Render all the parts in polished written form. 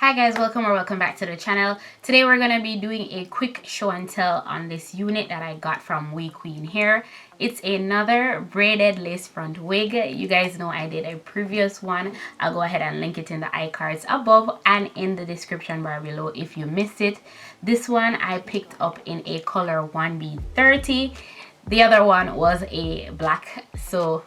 Hi guys, welcome or welcome back to the channel. Today we're going to be doing a quick show and tell on this unit that I got from WEQUEEN here. It's another braided lace front wig. You guys know I did a previous one. I'll go ahead and link it in the iCards above and in the description bar below if you missed it. This one I picked up in a color 1B30. The other one was a black, so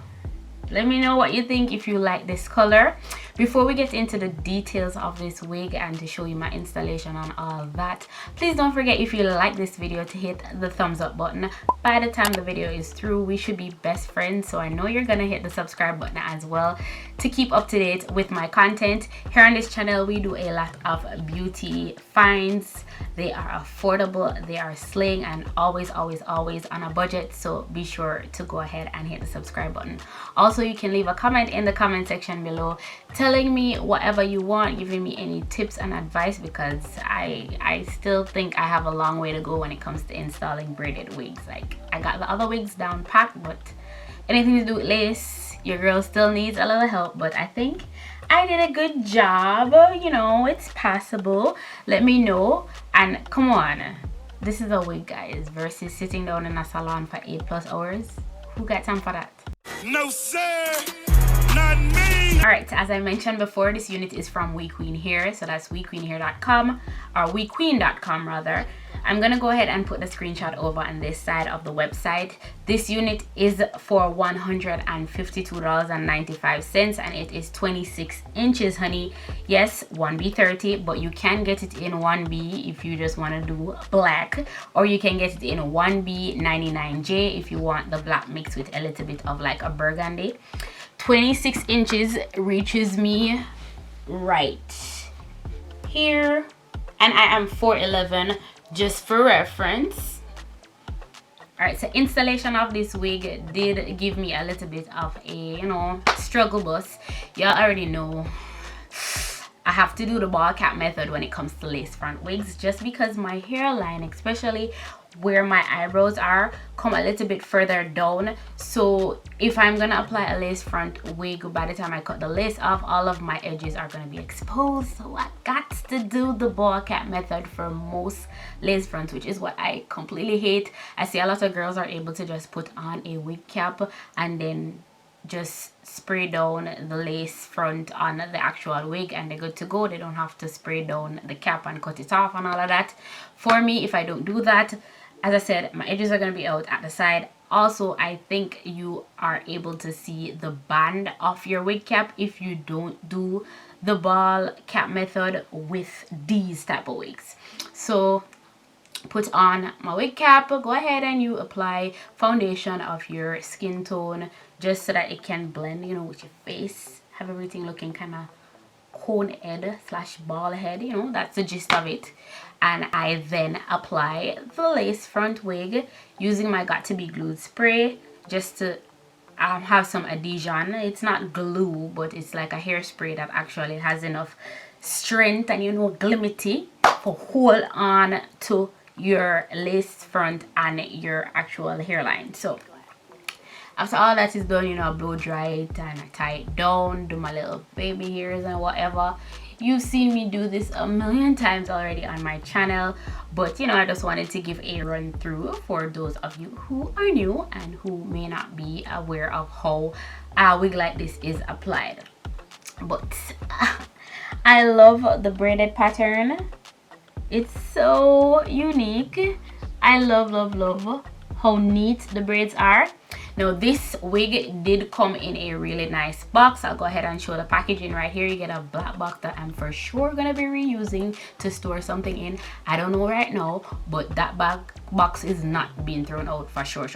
let me know what you think if you like this color. Before we get into the details of this wig and to show you my installation and all that, please don't forget, if you like this video, to hit the thumbs up button. By the time the video is through, we should be best friends, so I know you're gonna hit the subscribe button as well to keep up to date with my content. Here on this channel we do a lot of beauty finds. They are affordable, they are slaying, and always on a budget, so be sure to go ahead and hit the subscribe button. Also, you can leave a comment in the comment section below telling me whatever you want, giving me any tips and advice, because I still think I have a long way to go when it comes to installing braided wigs. Like, I got the other wigs down packed, but anything to do with lace, your girl still needs a little help. But I think I did a good job. You know, it's passable. Let me know. And come on, this is a wig, guys, versus sitting down in a salon for 8+ hours. Who got time for that? No sir, not me. Alright, as I mentioned before, this unit is from WEQUEEN here, so that's wequeenhere.com, or wequeen.com rather. I'm gonna go ahead and put the screenshot over on this side of the website. This unit is for $152.95, and it is 26 inches, honey. Yes, 1B30, but you can get it in 1B if you just want to do black, or you can get it in 1B99J if you want the black mixed with a little bit of like a burgundy. 26 inches reaches me right here, and I am 4'11", just for reference. Alright, so installation of this wig did give me a little bit of a, you know, struggle bus. Y'all already know I have to do the ball cap method when it comes to lace front wigs, just because my hairline, especially where my eyebrows are, come a little bit further down. So if I'm gonna apply a lace front wig, by the time I cut the lace off, all of my edges are gonna be exposed. So I got to do the ball cap method for most lace fronts, which is what I completely hate. I see a lot of girls are able to just put on a wig cap and then just spray down the lace front on the actual wig and they're good to go. They don't have to spray down the cap and cut it off and all of that. For me, if I don't do that, as I said, my edges are going to be out at the side. Also, I think you are able to see the band of your wig cap if you don't do the ball cap method with these type of wigs. So put on my wig cap, go ahead and you apply foundation of your skin tone, just so that it can blend, you know, with your face, have everything looking kind of cone head slash ball head, you know, that's the gist of it. And I then apply the lace front wig using my Got To Be Glued spray, just to have some adhesion. It's not glue, but it's like a hairspray that actually has enough strength and, you know, glimity for hold on to your lace front and your actual hairline. So after all that is done, you know, I blow dry it and I tie it down, do my little baby hairs and whatever. You've seen me do this a million times already on my channel, but you know, I just wanted to give a run through for those of you who are new and who may not be aware of how a wig like this is applied. But I love the braided pattern. It's so unique. I love how neat the braids are. Now, this wig did come in a really nice box. I'll go ahead and show the packaging right here. You get a black box that I'm for sure gonna be reusing to store something in. I don't know right now, but that box is not being thrown out for sure.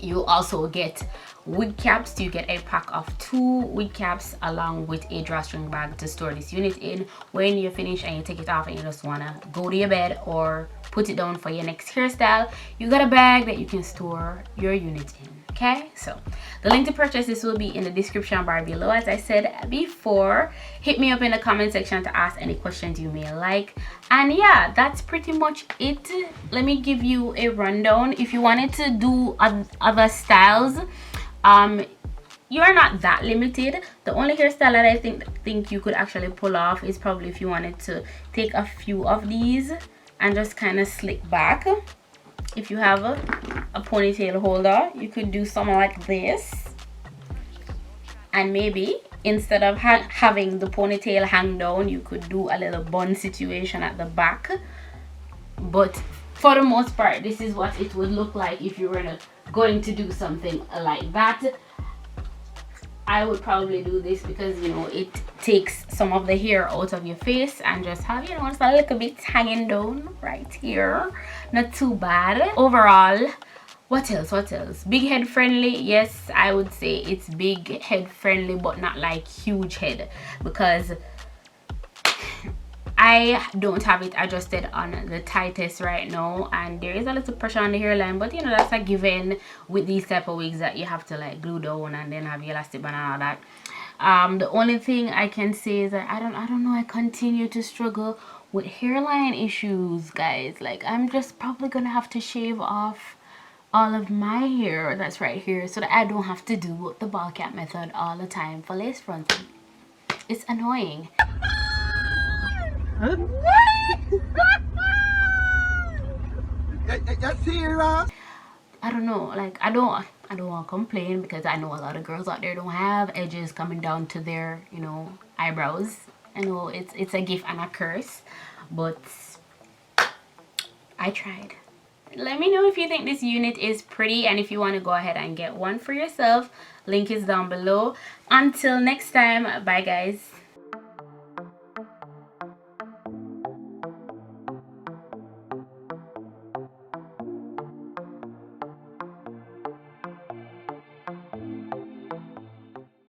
You also get wig caps. You get a pack of 2 wig caps along with a drawstring bag to store this unit in. When you finish and you take it off and you just wanna go to your bed or put it down for your next hairstyle, you got a bag that you can store your unit in. Okay, so the link to purchase this will be in the description bar below. As I said before, hit me up in the comment section to ask any questions you may like. And yeah, that's pretty much it. Let me give you a rundown. If you wanted to do other styles, you're not that limited. The only hairstyle that I think you could actually pull off is probably if you wanted to take a few of these and just kind of slick back. If you have a ponytail holder, you could do something like this, and maybe instead of having the ponytail hang down, you could do a little bun situation at the back. But for the most part, this is what it would look like if you were going to do something like that. I would probably do this because, you know, it takes some of the hair out of your face and just have, you know, it's a little bit hanging down right here. Not too bad. Overall, what else? Big head friendly. Yes, I would say it's big head friendly, but not like huge head, because I don't have it adjusted on the tightest right now, and there is a little pressure on the hairline, but you know, that's a given with these type of wigs that you have to like glue down and then have your elastic band and all that. The only thing I can say is that I don't know, I continue to struggle with hairline issues, guys. Like, I'm just probably gonna have to shave off all of my hair that's right here so that I don't have to do the ball cap method all the time for lace fronting. It's annoying. I don't know, like, I don't want to complain, because I know a lot of girls out there don't have edges coming down to their, you know, eyebrows. I know it's a gift and a curse, but I tried. Let me know if you think this unit is pretty, and if you want to go ahead and get one for yourself. Link is down below. Until next time, bye guys.